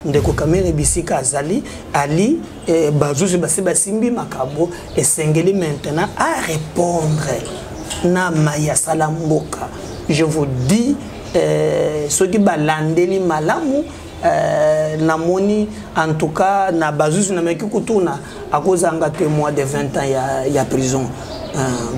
ndeko Kamere bisika azali ali bazuzi basimbi makabo esengeli maintenant à répondre na maya salamboka. Je vous dis ceux qui balandeli malamu namoni en tout cas na bazuzi na meki kutuna à cause anga témoin de 20 ans il y a prison.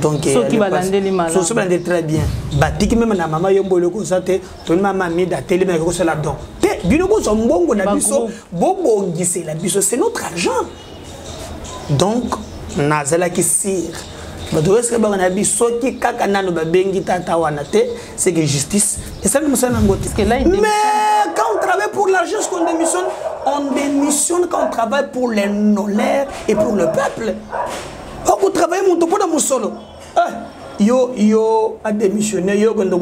Donc ceux qui balandeli malamu ceux qui très bien batiki même na mama yombolo ko sate to mama mi da télé mais ko c'est la don te biloko so mbongo na biso bobo ngise la biso c'est notre argent. Donc nazala ki sir bato est-ce que ba na biso ki kaka nano ba bengi tata wana te c'est que justice et ça nous ça nangote. Mais quand on travaille pour l'argent ce qu'on démissionne quand on travaille pour les honneurs et pour le peuple. Vous travaillez mon topo dans mon solo. Yo a démissionné, yo quand on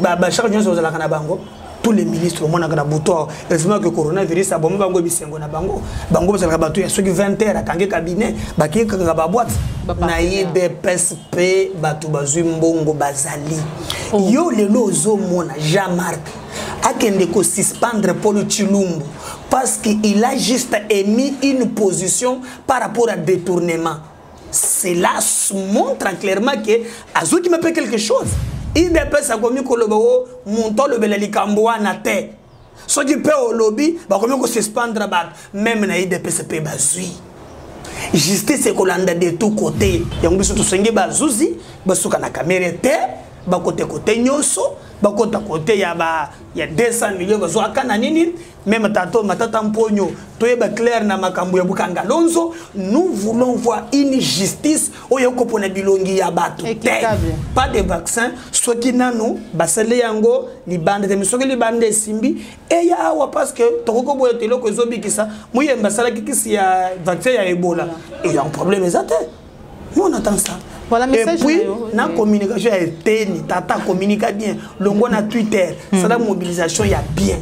ba charge sur la Kanabango. Tous les ministres au monde na buto. Heureusement que coronavirus a bombe bango bisengo na bango. Bango ça rabatu ceux qui 20 heures à kange cabinet, ba ki kanga ba boîte. Na IDPSP batu bazui mbongo bazali. Yo le lozo mona Jean-Marc akende ko suspendre Paul Chilumbu parce qu'il a juste émis une position par rapport à détournement. Cela montre clairement que Azou qui me fait quelque chose. Il dépasse à combien que le beau montant le belali camboa na terre. Ce qui peut au lobby, bah combien que suspendre même na IDPSP bazui. Justice c'est qu'on a de tous côtés. Yang biso to senge bazuzi, basuka na caméra terre, ba côté nyoso. Côté il y a 200 millions de nini même tato matata mponyo toyeba clair na makambo ya bukanga lonzo. Nous voulons voir une justice oyo kopona bilongi ya batu pas de vaccin soki nanu basale yango libande de misoki libande simbi et ya awa parce que tokoko boyo telo ko zobikisa muye mbasala kikisi ya vaccin ya Ebola et un problème exact. Nous on attend ça. Voilà, et puis, la communication a été, tata communique bien. Le monde a Twitter, ça la mobilisation, il y a bien.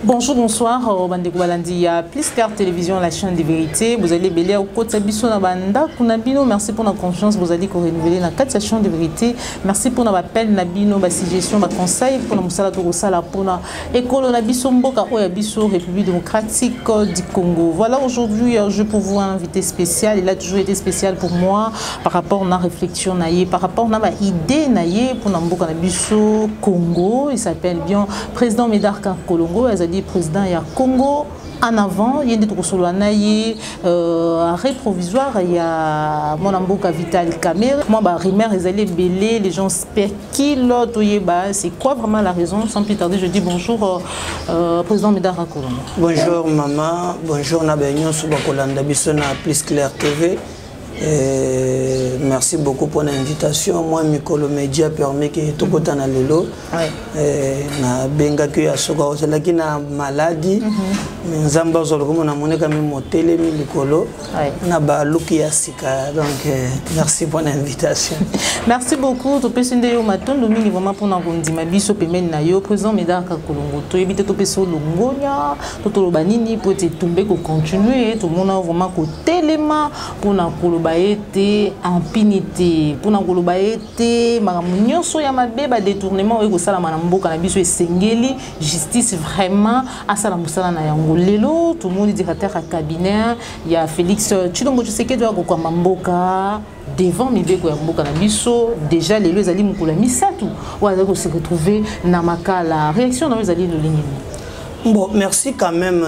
Bonjour, bonsoir, Bandeko Balandi. Il y a Plus Clair Télévision, la chaîne de vérité. Vous allez béler au côté de Bisso Nabanda. Kunabino, merci pour la confiance. Vous allez renouveler la 4 chaîne de vérité. Merci pour l'appel Nabino, la suggestion, la conseil pour la Moussala Torosala, pour la école Nabiso Mboka, Oyabiso, République démocratique du Congo. Voilà, aujourd'hui, je pour vous un invité spécial. Il a toujours été spécial pour moi par rapport à la réflexion, par rapport à l'idée pour Namboka Nabiso Congo. Il s'appelle bien Président Médard Kolongo. Président il y a Congo en avant, il y a des troussolanaïs, arrêt provisoire, il y a mon amboka Vital Kamere. Moi, Rimer, ils allaient bêler, les gens spéculent, c'est quoi vraiment la raison? Sans plus tarder, je dis bonjour, Président Médard Kolongo. Bonjour maman, bonjour Nabagnon, Soubakolanda Bissona, Plus Clair TV. Merci beaucoup pour l'invitation. Moi, Mikolo Média permet que tout le temps lelo. Na benga que ya soka osela ki na maladie. Nzamba zolo na moneka même hôtel Mikolo. Na ba luki ya sika. Donc merci pour l'invitation. Merci beaucoup. To pesinde yo matondo mingi vraiment pour na kondima biso pemene na yo président Médard Kolongo. To ebite to peso longonya, to lo banini pour te tomber ko continuer, tout monde vraiment ko telema pour na koloba été impunité pour na koloba été maramunyo so ya mabeba détournement et ko sala manamboka na biso esengeli justice vraiment asala musala na yango lelo tout le monde directeur à cabinet il y a Félix Tshilombo Tshisekedi doit ko mboka devant mibeko ya mboka na biso déjà lelo ezali mukula misatu wa ko se retrouver na makala réaction dans ezali lolingini. Bon, merci quand même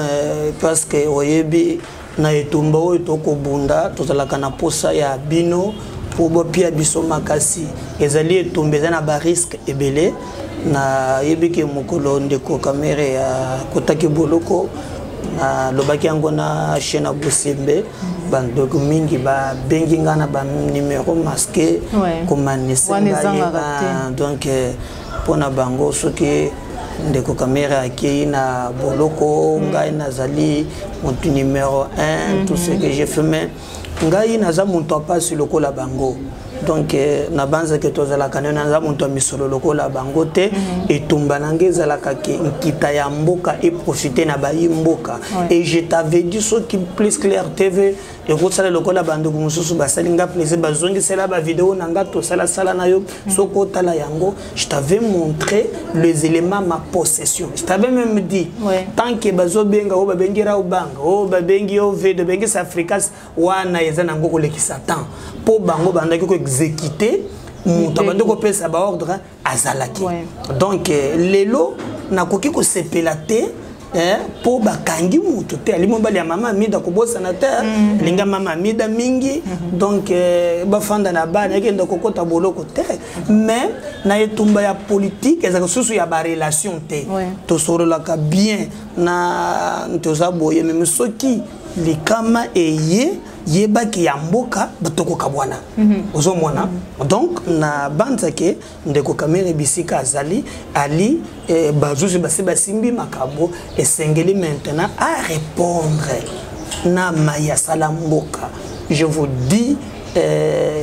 parce que oyebi na etumba oyo tokobunda tozalaka na posa ya bino po bopia biso makasi ezali etumba eza na ba risque ebele na yebike mokolo ndeko kamera ya kotaki boloko na lobaki yango na chaîne à Bosembe bandoko mingi ba bengi ngana ba numéro masqué comme donc pona bango soki ndeko kamera aki na boloko ngai nazali mon numéro 1 tout ce que j'ai fait mais ngai naza mon pas sur le la bango donc na banza que tozala kanena za muntu misolo lokola bangote et tumbanange zala kake nkita ya mboka et profiter na bayi mboka et je t'avais dit ce qui plus clair TV et ko sala lokola bando mususu basalinga plaisir bazongi sala ba vidéo nanga to sala sala na yo soko tala yango je t'avais montré les éléments ma possession je t'avais même dit tant que bazo benga o babengira o banga o babengi o vedo bengi sa afrikas wana yezana ngoko lekisa temps po bango bandaki ko exécuter mutu abandi kopesa baordre azalaki donc lelo nakoki kosepela te po bakangi mutu te ali mobali ya mama mida kobosana te linga mama mida mingi donc bafanda na bana ekenda kokota boloko te mais na etumba ya politique ezaka susu ya ba relation te tosorolaka bien na ntozaboye même soki likama eye yebaki ya mboka batoko kabwana ozomona donc na banzake ndeko kamere bisika azali ali bazuzi basi basimbi makabo esengeli maintenant à répondre na maya sala mboka je vous dis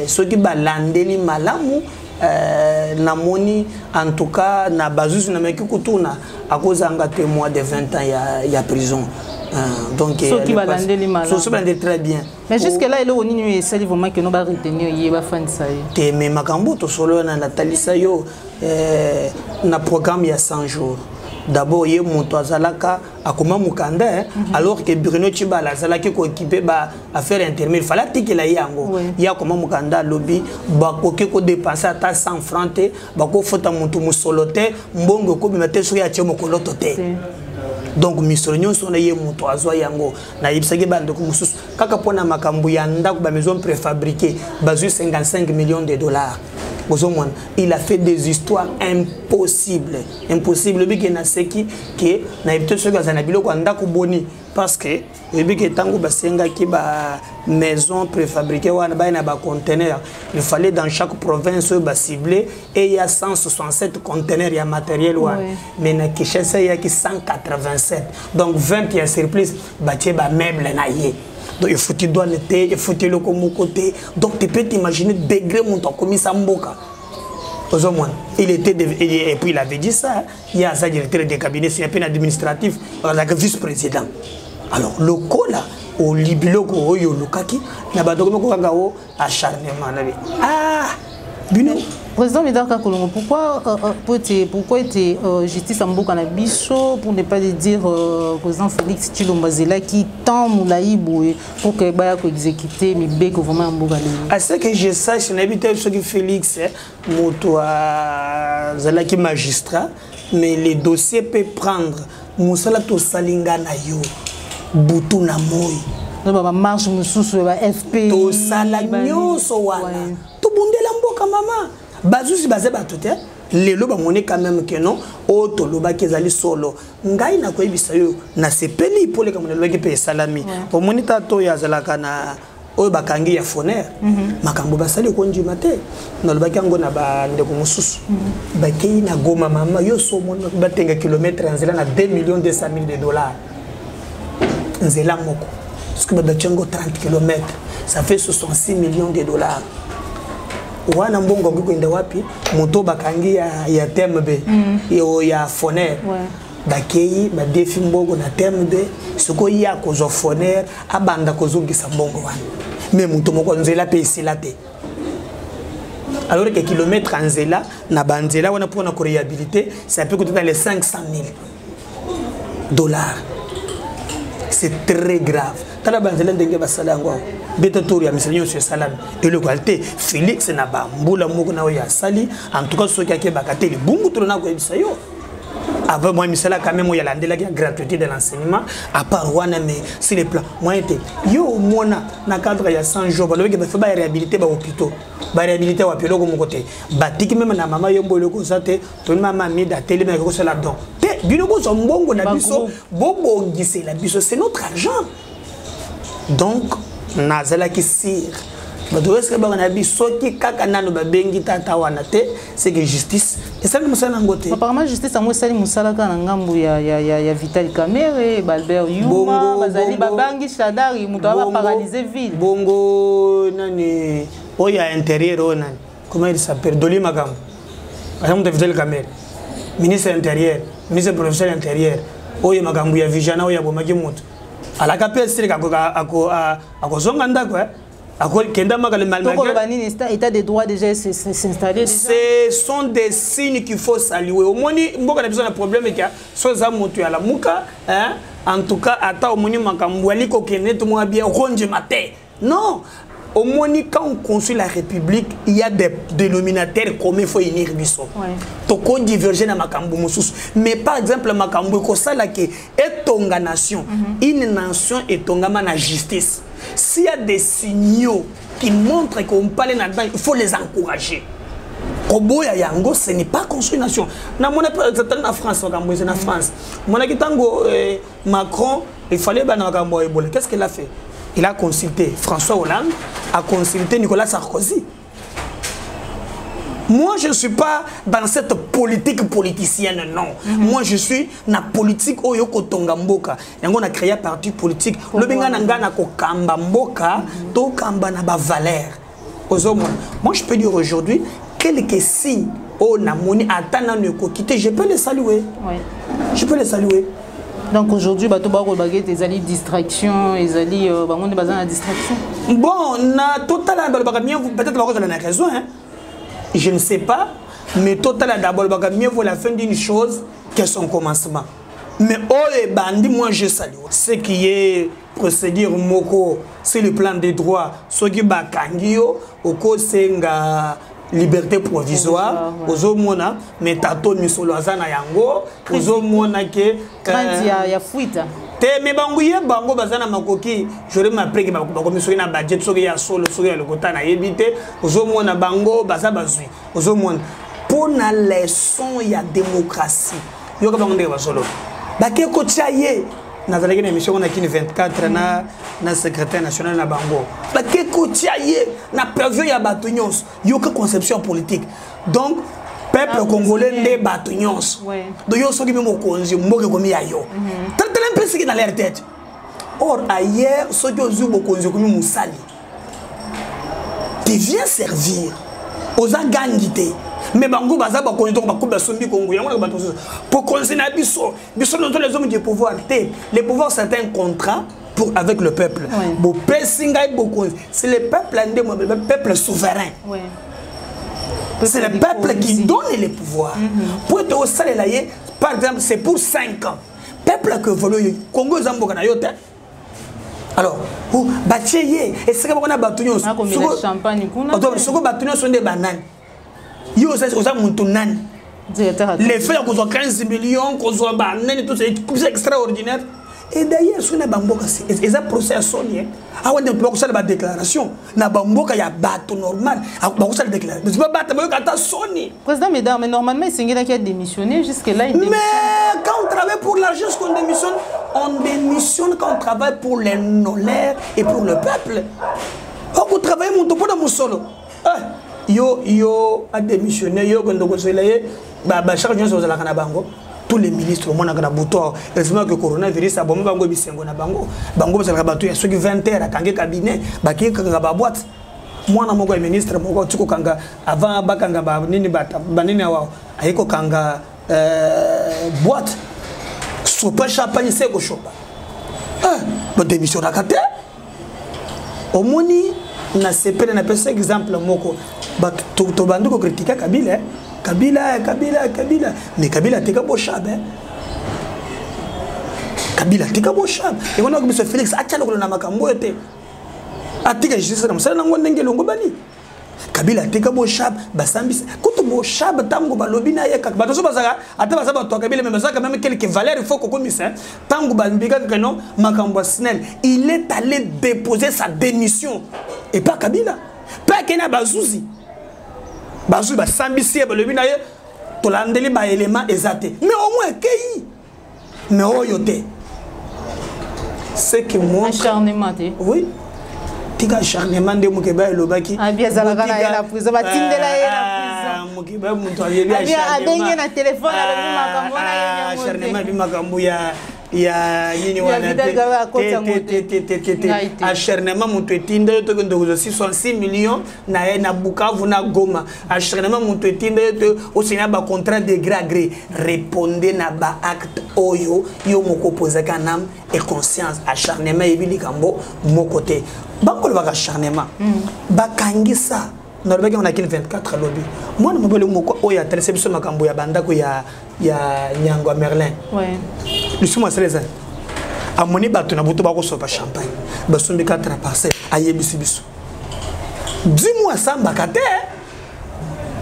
soki balandeli malamu namoni en tout cas na bazuzi na meki kutuna akozanga témoin de 20 ans ya prison. Donc qui va lander les malades. Très bien. Mais jusque là il est au niveau et ça il vraiment que nous va retenir il va faire ça. Te mais makambo to solo na Nathalie Sayo na programme il y a 100 jours. D'abord il y a monto azalaka akoma mukanda alors que Bruno Chibala azalaki ko équiper ba affaire intermédiaire fallait tikela yango ya koma mukanda lobby ba koke ko dépenser ata 100 francs te ba ko fota monto musolote mbongo ko bimate so ya chemo koloto te. Donc misonyo sona ye muto azwa yango na yibisaki bande ko mususu kaka pona makambu ya ndako ba maison préfabriquée bazu 55 millions de dollars. Il a fait des histoires impossibles. Impossible. Il y a qui na ibite so gazana biloko ndako boni parce que il tango basenga ki ba maison préfabriquée wana ba na ba conteneur. Il fallait dans chaque province ba cibler et il y a 167 conteneurs ya matériel wana. Mais na Kinshasa il y a qui 187. Donc 20 pièces surplus ba tie ba meuble na yé. Donc il faut que tu dois l'été, il faut que tu le comme côté. Donc tu peux t'imaginer degré mon temps comme ça mboka. Il était et puis il avait dit ça. Il y a ça directeur des cabinets, c'est un peu administratif, like vice-président. Alors le cola au libilo ko yo lukaki na badoko ko kangao acharnement na ah bino président Médard Kolongo, pourquoi était justice en Mboka na biso pour ne pas dire président Félix Tshilombo Zela qui tend moulaïboué pour que baya ko exécuter mais beko vraiment en Mboka le. À ce que je sache n'habite ce que Félix moto Zela qui magistrat mais les dossiers peut prendre musala to salinga na yo butu na moy. Ba marche mususu ba FP to sala nyonso wana. To bundela mboka mama. Bazusi bazé batute lelo ba moni quand même que non o to loba kezali solo ngai na koyebisa yo na sepeli pole comme le pe salami o moni tato ya zalaka na o bakangi ya foner makambo basali ko njima te na loba kango na ba ndeko mususu ba kei na goma mama yo so moni ba tenga kilomètre nzela na 2,200,000 de dollars nzela moko parce que ba tchengo 30 km ça fait 66 millions de dollars. Wana mbongo kwenda wapi moto bakangi ya TMB yo ya foner bakei ba defi mbongo na TMB soko ya kozo foner abanda kozongisa mbongo wana mais moto moko nzela pe isila te alors que kilomètre nzela na banzela wana pour na ko réhabiliter ça peut coûter dans les 500,000 dollars. C'est très grave. Tala banzela ndenge basala ngo beta tour ya misalio sur salam et le qualité Félix na ba mbula moko na ya sali en tout cas ceux qui a bakate le bungu to na ko bisayo avant moi misala quand même ya landela la gratuité de l'enseignement à part wana mais sur les plans moi était yo mona na cadre ya 100 jours balobi ke ba réhabiliter ba hôpitaux ba réhabiliter wa peloko mon côté batiki même na mama yo mbolo ko sate to mama mi da télé mais ko sala don te bino ko so mbongo na biso bobo ngise la biso c'est notre argent. Donc nazala ki sir badoreske ba na biso ki kaka nano ba bengi tata wana te c'est que justice et ça nous ça ngote apparemment justice amwe sali musala kana ngambu ya Vital Kamerhe Albert Yuma bazali babangi Shadari muto ba paralyser ville bongo nani il y a intérieur, comment il s'appelle? Doli Magam. Par exemple, tu as le ministre intérieur, ministre professeur intérieur. Il y a Magam, il y a Vijana, il y a Bomagimut. À la capelle, c'est à Kozonganda, quoi. État des droits déjà s'installer. Ce sont des signes qu'il faut saluer. Au moins, il y a un problème qui a la mouka. En tout cas, non. Au moins, quand on construit la République, il y a des dénominateurs communs, il faut unir. Toko diverger dans Makambo. Mais par exemple, Makambo, est tonga nation. Une nation est tonga la justice. S'il y a des signaux qui montrent qu'on parle là-dedans, il faut les encourager. Koboya Yango, ce n'est pas construire nation. En France, en France. Macron, il fallait qu'est-ce qu'il a fait? Il a consulté François Hollande, a consulté Nicolas Sarkozy. Moi, je ne suis pas dans cette politique politicienne, non. Moi, je suis dans la politique Oyoko Tongamboka. Et on a créé un parti politique. Le Bengananga ko kamba mboka, to kamba na ba valeur. Moi, je peux dire aujourd'hui, quelques signes, on a moni atana ne ko quitter, je peux les saluer. Je peux les saluer. Donc aujourd'hui, tu as des alliés de distraction, des alliés de distraction. Bon, peut-être que vous avez raison. Je ne sais pas, mais total d'abord, mieux vaut la fin d'une chose que son commencement. Mais moi je salue. Ce qui est procédure moko, c'est le plan des droits. Ce qui est kangio, c'est la liberté provisoire. Ozomona, mais tato misolo azana yango. Ozomona ke. Ya fuita. Mais bango bazana makoki j'aurais m'appris que commission na budget soki ya solo soki ya lokota na yebité ozomona bango baza bazui ozomona pour na leçon ya démocratie yoka bango ndeka basolo bake ko tchaye na zalaki na émission na kini 24 na secrétaire national na bango bake ko tchaye na prévu ya batonyos yoka conception politique donc peuple congolais nde batonyos do yo soki même okonzi mboke komi ya yo ce qui est dans leur tête. Or, ailleurs, ceux qui ont eu beaucoup de moussali, tu viens servir aux agangité. Mais bango baza ba konito ba kuba sombi kongo yango ba to pour continuer biso dans les hommes du pouvoir. Les pouvoirs c'est un contrat pour avec le peuple. Bo pesinga beaucoup. C'est le peuple le peuple souverain. C'est le peuple qui donne les pouvoirs. Pour être au salé par exemple, c'est pour 5 ans. Peuple que veut Congo Zamboka na yote. Alors, batiye et c'est comme on a battu champagne kuna. Soko battu sont des bananes. Yo ça aux amuntunan. Les faits qu'on soit 15 millions, qu'on soit bananes tout c'est extraordinaire. Et d'ailleurs sur na bamboka c'est un procès à sonner. Ah on ne peut pas faire la déclaration. Na bamboka ya bateau normal. Ah ba ça déclarer. Mais pas bateau mais quand sonner. Président mesdames, mais normalement c'est qui a démissionné jusque là il mais quand on travaille pour l'argent on démissionne quand on travaille pour les honneurs et pour le peuple. On travaille mon topo dans mon solo. Yo a démissionné yo quand on conseiller ba charge sur la Kanabango. Tous les ministres, moi, na buto, heureusement que coronavirus a bombé bango bisengo na bango. Bango parce que bato ya ceux qui 20 heures à kangé cabinet, ba ki kanga ba boîte. Moi na moko ministre moko tiko kanga avant ba kanga ba nini bata banini wa ayiko kanga boîte. Sopa champagne c'est ko chopa. Ba démission na kate. Omoni na sepele na pesa exemple moko ba to bandu ko critiquer Kabila. Kabila. Mais Kabila tika bochab. Kabila tika bochab. Et on a comme ce Félix atia lokolo na makambo ete. Atika justice na msala ngo ndenge longo bani. Kabila tika bochab basambisa. Kuto bochab tango balobi na yeka. Bato so bazaka ata bazaba to Kabila mais bazaka même quelques valeurs il faut ko komisa. Tango banbika que non makambo snel. Il est allé déposer sa démission et pas Kabila. Pas Kena Bazouzi. Bazou ba sambisi ba lebi na ye to landeli ba élément exact mais au moins kei mais oyote c'est que moi acharnement oui tika acharnement de mukeba elobaki abia zalaka na la prison ba tindela ye la prison mukeba muntu ayebi acharnement abia abenye na téléphone ala makambo na ye acharnement bi makambo ya ya nini wana acharnement mutu etinda yo toke ndokozo 6 millions na Bukavu na Goma acharnement mutu etinda yo to osina ba contrat de gré à gré répondez na ba acte oyo yo moko posaka nam et conscience acharnement ebili kambo mon côté bakolo baka acharnement bakangisa Norvège on a 24 lobby moi na mobile moko oya télé biso makambo ya bandako ya Nyangwa Merlin ouais Lusuma Seleza amoni bato na buto bako sopa champagne basombi 4 parcelles ayebisi biso 10 mois samba kate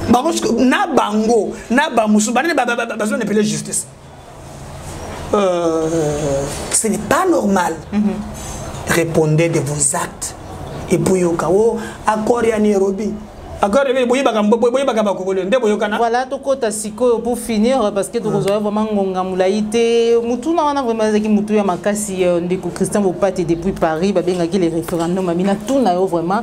bako na bango na ba musu banene besoin de justice ce n'est pas normal répondez de vos actes et puis yokao accord ya Nairobi. Voilà, tout côté pour finir parce que tu as vraiment ngongамulaité mutuna wana vraiment zaki mutu ya makasi ndeko Christian Bopate depuis Paris ba bengaki les référendums amina tout na yo vraiment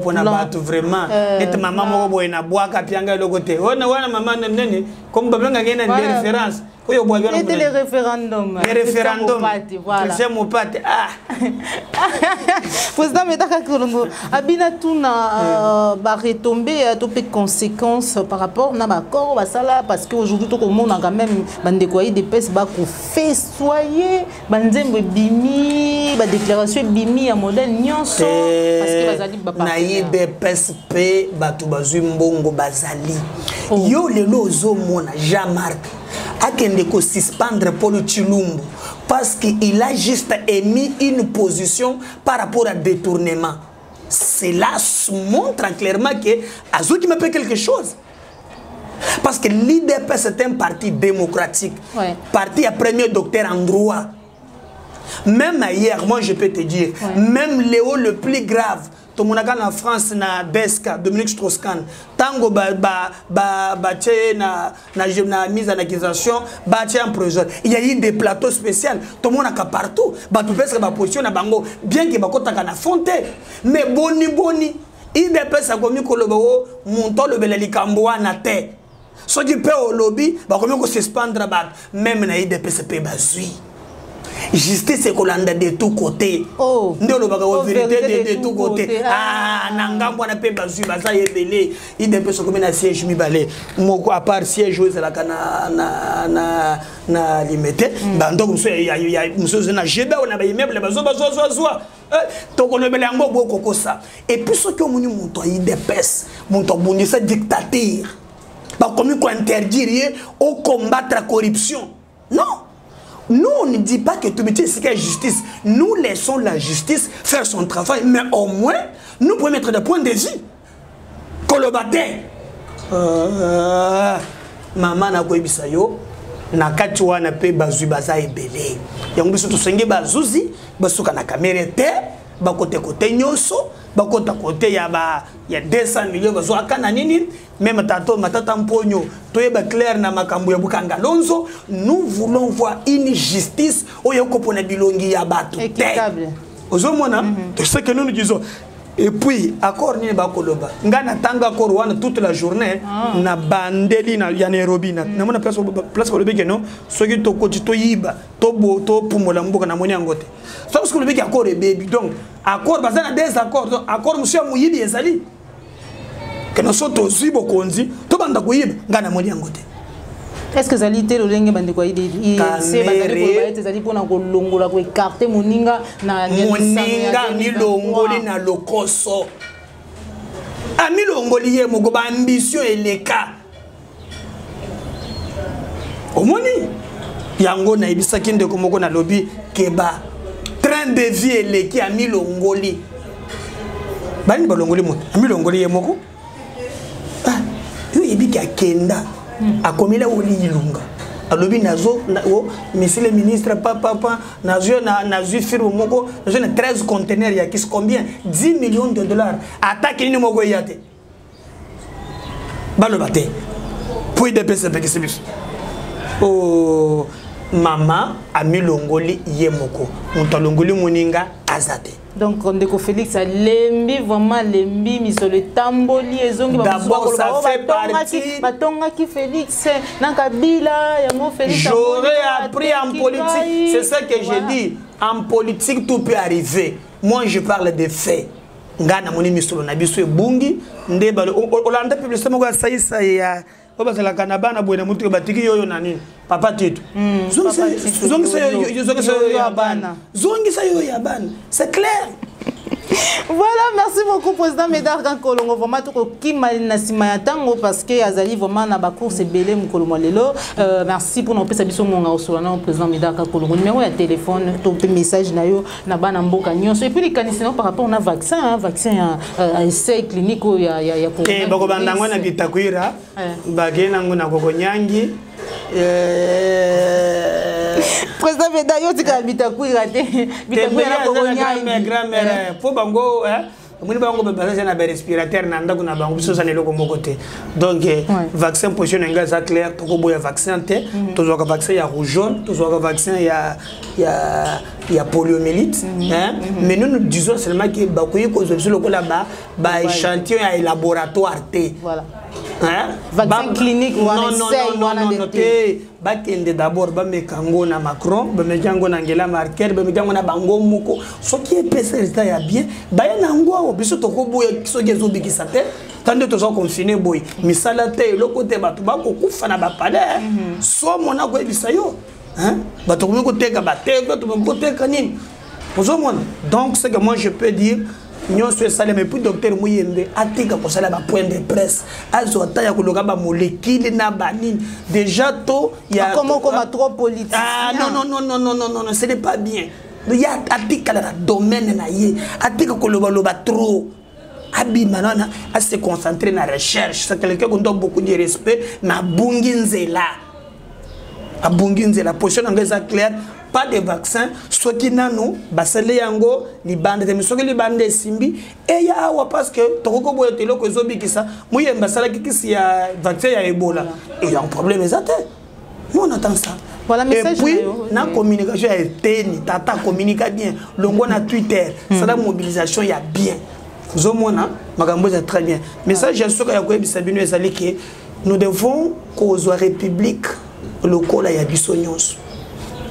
pona batu vraiment net maman moko boye na bwaka pianga lokote wana maman nene comme ba bengaki na référence koyo boye na les référendums voilà Christian Bopate ah président Metaka Kolongo abina tuna ba retomber à toutes les conséquences par rapport à l'accord parce qu'aujourd'hui tout le monde a quand même des pèses festoyer bimi déclaration bimi à modèle nyonso parce que bazali naïbe PSP batu bazumbongo bazali yo lelo ozomona Jean-Marc akende ko suspendre Paul Chilumbu parce qu'il a juste émis une position par rapport à détournement. Cela montre clairement que Azou qui me fait quelque chose. Parce que l'IDP c'est un parti démocratique. Ouais. Parti à premier docteur en droit. Même hier, moi je peux te dire, même Léo le plus grave, tout le monde en France na Beska, Dominique Strauss-Kahn, tango na mise en accusation, en prison. Il y a eu des plateaux spéciaux, tout le monde a partout, tout le monde position na bango, bien que bakota kana fonte, mais boni, il dépêche à commis que le bao montant le belali kamboa na te. So qui peut au lobby, ba commis que suspendre bat, même na IDP pe bazui. Justice est colanda de tous côtés. Oh. Ndolo baka vérité de tous côtés. Ah, nangambo na pe bazu baza yebele. Il dépêche comme na siège mi balé. Moko à part siège aux la na limité. Bando comme ça il y a monsieur na jeba on a ba immeuble bazo to ko lebele ngo boko kosa. Et puis ce que moni monto il dépêche. Monto bondisa dictateur. Ba comme ko interdire au combattre la corruption. Non. Nous, on ne dit pas que tout le monde c'est la justice. Nous laissons la justice faire son travail, mais au moins, nous pouvons mettre des points de vue. Kolobate. Maman na koyebisa yo na kati wana pe bazui baza ebele. Yango biso to senge bazuzi, basuka na kamera te, ba côté nyoso, ba côté ya 200 millions bazo akana nini, même matata mponyo, toyeba clair na makambo ya bukanga lonzo, nous voulons voir une justice oyo kopona bilongi ya batu. Équitable. Ozomona, c'est ce que nous disons. Et puis, accord ni ba koloba. Ngana tanga accord wana toute la journée na bandeli na ya Nairobi na mona place kolobe ke no soki to koti to yiba to pumola mboka na moni angote. So parce que kolobe ke accord e baby donc accord bazana des accords donc accord monsieur muyibi ezali. Que nous sommes tous zibo konzi to banda ko yiba ngana moni angote. Est-ce que Zalité le lenge bande quoi il c'est basé pour être Zali pour na ko longola ko écarter moninga na moninga mi longoli na lokoso ami longoli ye moko ba ambition eleka omoni yango na ibisaki ndeko moko na lobby keba train de vie eleki ami longoli bani ba longoli mo ami longoli ye moko yo yebi ka kenda a komila oli ilunga alobi nazo monsieur le ministre papa nazo firme moko nazo na 13 conteneurs ya kis combien 10 millions de dollars attaque ni moko yate balobate pour de pesa pekisibis oh mama ami longoli ye moko mutalongoli moninga azate. Donc ndeko Félix a lembi vraiment lembi misole tamboli ezongi ba d'abord ça fait partie batonga ki Félix na Kabila yango Félix. J'aurais appris en politique, c'est ça que j'ai dit. En politique tout peut arriver. Moi je parle des faits. Ngana moni misolo na biso ebungi ndeba olanda publicité moko ya saisa ya oba la kanaba na boena mutu batiki yoyo nani papa titu zongi sa yo ya bana c'est clair. Voilà, merci beaucoup président Médard Kankolongo vraiment tout qui na sima tango parce que azali vraiment na ba course belé mukolomo lelo. Merci pour nos pesa biso ngonga osolana président Médard Kankolongo numéro ya téléphone to message na yo na bana mboka nyonso et puis les canisino par rapport na vaccin vaccin à essai clinique ya pour bako bandango na bitakwira bagena ngona kokonyangi président Médard tika bitakwira te bitakwira na kokonyangi grand-mère faut bango moni bango be baza na respirateur na ndako na bango biso sana eloko moko te donc vaccin position nga za clair to ko boya vaccin te to zo ka vaccin ya rougeole to zo ka vaccin ya poliomyélite mais nous disons seulement que ba ko yiko zo biso lokola ba échantillon ya laboratoire te voilà vaccin clinique ou un essai non bakende d'abord ba mekango na Macron ba mekango na Angela Merkel ba mekango na bango moko soki epesa résultat ya bien ba na ngwa biso to ko boya soki ezobikisa te tande to zo confiner boy misala te loko te batu ba ko kufa na ba palais so mona ko ebisa yo batu ko teka ba te ko teka nini pozo mona donc c'est que moi je peux dire nous sommes salés mais puis docteur Mouyembe a dit que ça la point de presse azota ya kologa ba molécule na banine déjà to il y a comment trop politique non ce n'est pas bien il y a article dans domaine na yé article koloba trop abimanana à se concentrer na recherche c'est quelqu'un qui donne beaucoup de respect na bunginzela a bunginzela position anglaise claire pas de vaccin soit qui nano basale yango libande de soit que libande simbi et ya wa parce que toko boye telo ko zobikisa muye basala kisi ya vaccin ya Ebola et il y a un problème exact nous on attend ça voilà message et puis na communication a été ni tata communique bien longo na Twitter ça la mobilisation ya bien zomona makambo c'est très bien message ya soka ya ko bisabino ezali que nous devons cause république lokola ya biso nyonso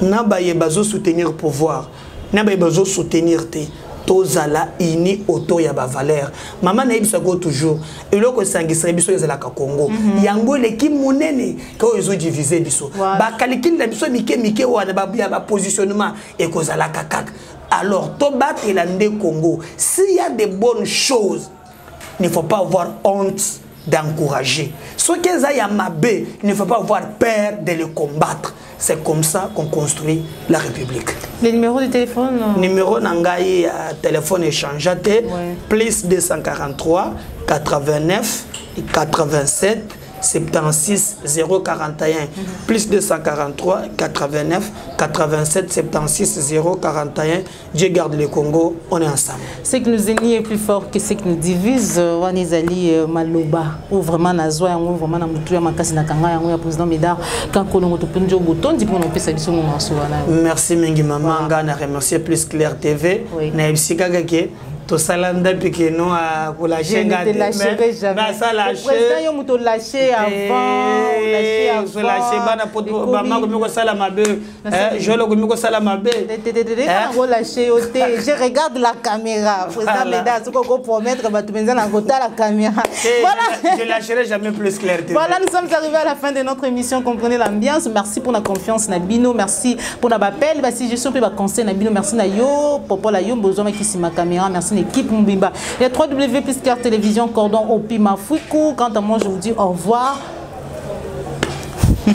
n'a ye bazo soutenir pouvoir n'a bazo soutenir te tozala ini auto ya ba valeur maman na yebisa ko toujours eloko sangisere biso ezala ka Congo yango leki munene ko ezo diviser biso ba calcul na biso mike wana ba ya ba positionnement et kozala kakak alors to battre la ndé Congo s'il y a de bonnes choses il ne faut pas avoir honte d'encourager ce qui est à Mabé il ne faut pas avoir peur de le combattre. C'est comme ça qu'on construit la République. Le numéro de téléphone numéro nangaï téléphone échangeate plus 243 89 87 76 041 plus 243 89 87 76 041. Dieu garde le Congo, on est ensemble. Ce qui nous unit est plus fort que ce qui nous divise. Wanizali Maloba ou vraiment Nazoa ou vraiment Namutuya Makasi Nakanga ou président Médard quand Kolongo Topunjo Bouton dit pour nous passer sur mon merci Mingi Maman, na remercier plus Claire TV. Na ibsika gake to salanda pique non à pour la chaîne gâté mais ça lâché président yo muto lâché avant so lâché bana poto maman ko miko sala mabe je le ko miko sala mabe on lâché je regarde la caméra président Médard ce qu'on promettre ba tu benza na kota la caméra voilà je lâcherai jamais plus Claire TV. Voilà, nous sommes arrivés à la fin de notre émission. Comprenez l'ambiance. Merci pour la confiance Nabino, merci pour la appel, si je suis pas conseil Nabino, merci na yo popo la yo besoin qui si ma caméra, merci l'équipe Mbimba. Les 3W plus Claire Télévision, cordon au Pima Fouikou. Quant à moi, je vous dis au revoir.